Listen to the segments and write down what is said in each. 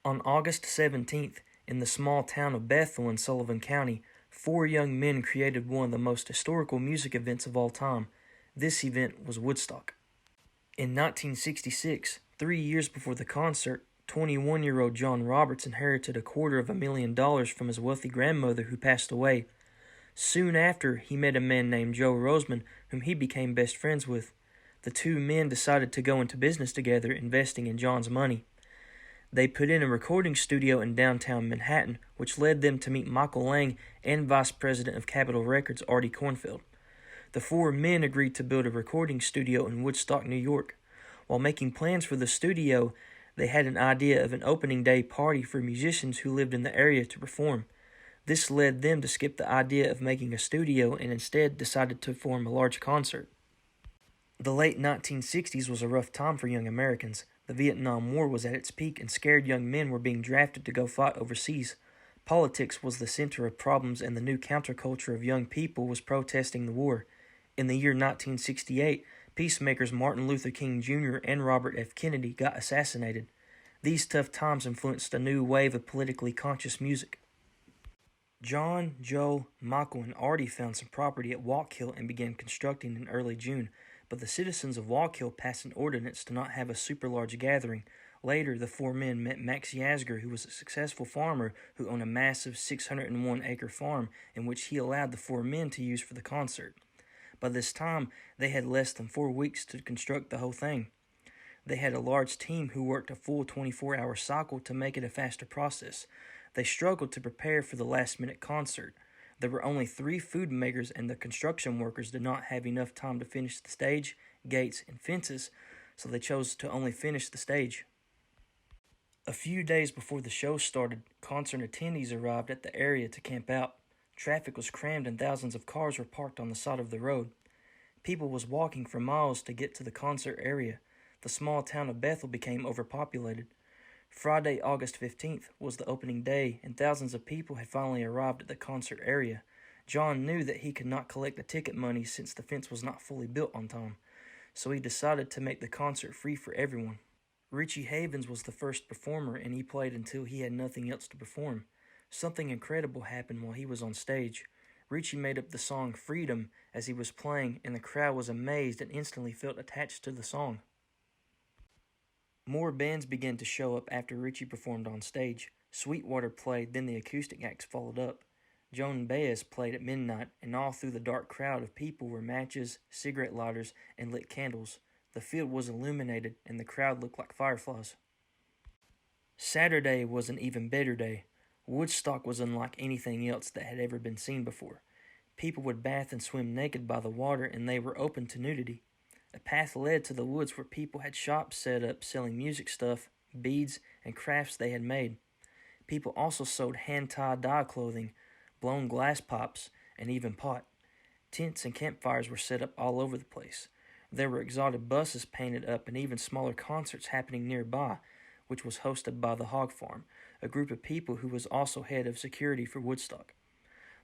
On August 17th, in the small town of Bethel in Sullivan County, four young men created one of the most historical music events of all time. This event was Woodstock. In 1966, 3 years before the concert, 21-year-old John Roberts inherited $250,000 from his wealthy grandmother who passed away. Soon after, he met a man named Joe Roseman, whom he became best friends with. The two men decided to go into business together, investing in John's money. They put in a recording studio in downtown Manhattan, which led them to meet Michael Lang and Vice President of Capitol Records Artie Kornfeld. The four men agreed to build a recording studio in Woodstock, New York. While making plans for the studio, they had an idea of an opening day party for musicians who lived in the area to perform. This led them to skip the idea of making a studio and instead decided to form a large concert. The late 1960s was a rough time for young Americans. The Vietnam War was at its peak and scared young men were being drafted to go fight overseas. Politics was the center of problems and the new counterculture of young people was protesting the war. In the year 1968, peacemakers Martin Luther King Jr. and Robert F. Kennedy got assassinated. These tough times influenced a new wave of politically conscious music. John, Joe, Michael, and Artie found some property at Walk Hill and began constructing in early June, but the citizens of Walk Hill passed an ordinance to not have a super large gathering. Later, the four men met Max Yasgur, who was a successful farmer who owned a massive 601-acre farm in which he allowed the four men to use for the concert. By this time, they had less than 4 weeks to construct the whole thing. They had a large team who worked a full 24-hour cycle to make it a faster process. They struggled to prepare for the last-minute concert. There were only 3 food makers, and the construction workers did not have enough time to finish the stage, gates, and fences, so they chose to only finish the stage. A few days before the show started, concert attendees arrived at the area to camp out. Traffic was crammed and thousands of cars were parked on the side of the road. People was walking for miles to get to the concert area. The small town of Bethel became overpopulated. Friday, August 15th, was the opening day, and thousands of people had finally arrived at the concert area. John knew that he could not collect the ticket money since the fence was not fully built on time, so he decided to make the concert free for everyone. Richie Havens was the first performer, and he played until he had nothing else to perform. Something incredible happened while he was on stage. Richie made up the song Freedom as he was playing, and the crowd was amazed and instantly felt attached to the song. More bands began to show up after Richie performed on stage. Sweetwater played, then the acoustic acts followed up. Joan Baez played at midnight, and all through the dark crowd of people were matches, cigarette lighters, and lit candles. The field was illuminated, and the crowd looked like fireflies. Saturday was an even better day. Woodstock was unlike anything else that had ever been seen before. People would bath and swim naked by the water, and they were open to nudity. A path led to the woods where people had shops set up selling music stuff, beads, and crafts they had made. People also sold hand-tied dye clothing, blown glass pops, and even pot. Tents and campfires were set up all over the place. There were exotic buses painted up and even smaller concerts happening nearby, which was hosted by the Hog Farm, a group of people who was also head of security for Woodstock.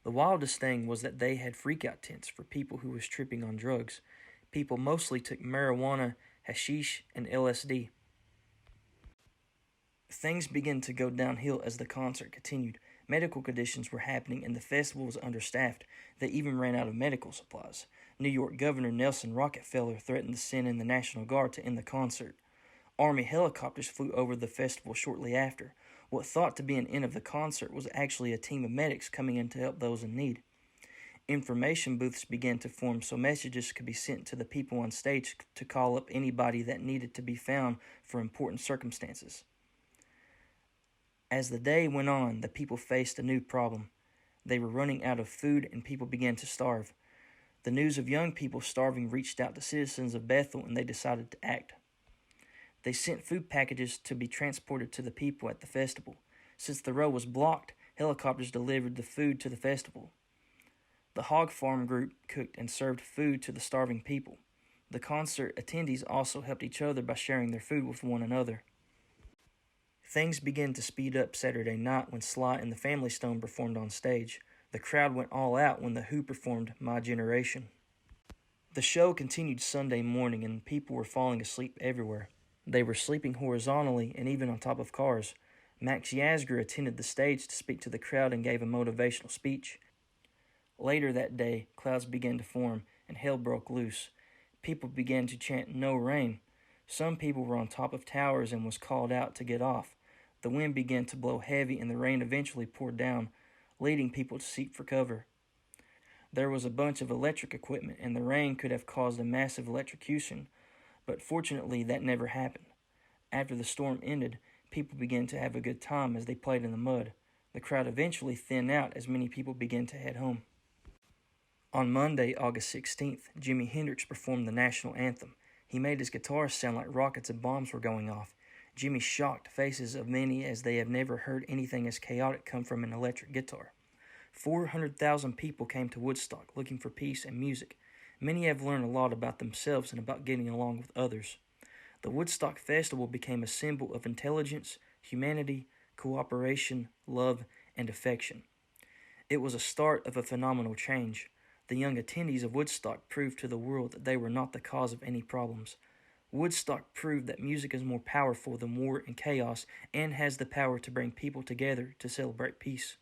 The wildest thing was that they had freakout tents for people who was tripping on drugs. People mostly took marijuana, hashish, and LSD. Things began to go downhill as the concert continued. Medical conditions were happening and the festival was understaffed. They even ran out of medical supplies. New York Governor Nelson Rockefeller threatened to send in the National Guard to end the concert. Army helicopters flew over the festival shortly after. What thought to be an end of the concert was actually a team of medics coming in to help those in need. Information booths began to form so messages could be sent to the people on stage to call up anybody that needed to be found for important circumstances. As the day went on, the people faced a new problem. They were running out of food and people began to starve. The news of young people starving reached out to citizens of Bethel and they decided to act. They sent food packages to be transported to the people at the festival. Since the road was blocked, helicopters delivered the food to the festival. The Hog Farm group cooked and served food to the starving people. The concert attendees also helped each other by sharing their food with one another. Things began to speed up Saturday night when Sly and the Family Stone performed on stage. The crowd went all out when The Who performed My Generation. The show continued Sunday morning and people were falling asleep everywhere. They were sleeping horizontally and even on top of cars. Max Yasgur attended the stage to speak to the crowd and gave a motivational speech. Later that day, clouds began to form and hell broke loose. People began to chant, "No rain." Some people were on top of towers and was called out to get off. The wind began to blow heavy and the rain eventually poured down, leading people to seek for cover. There was a bunch of electric equipment and the rain could have caused a massive electrocution, but fortunately that never happened. After the storm ended, people began to have a good time as they played in the mud. The crowd eventually thinned out as many people began to head home. On Monday, August 16th, Jimi Hendrix performed the national anthem. He made his guitar sound like rockets and bombs were going off. Jimi shocked faces of many as they have never heard anything as chaotic come from an electric guitar. 400,000 people came to Woodstock looking for peace and music. Many have learned a lot about themselves and about getting along with others. The Woodstock Festival became a symbol of intelligence, humanity, cooperation, love, and affection. It was a start of a phenomenal change. The young attendees of Woodstock proved to the world that they were not the cause of any problems. Woodstock proved that music is more powerful than war and chaos and has the power to bring people together to celebrate peace.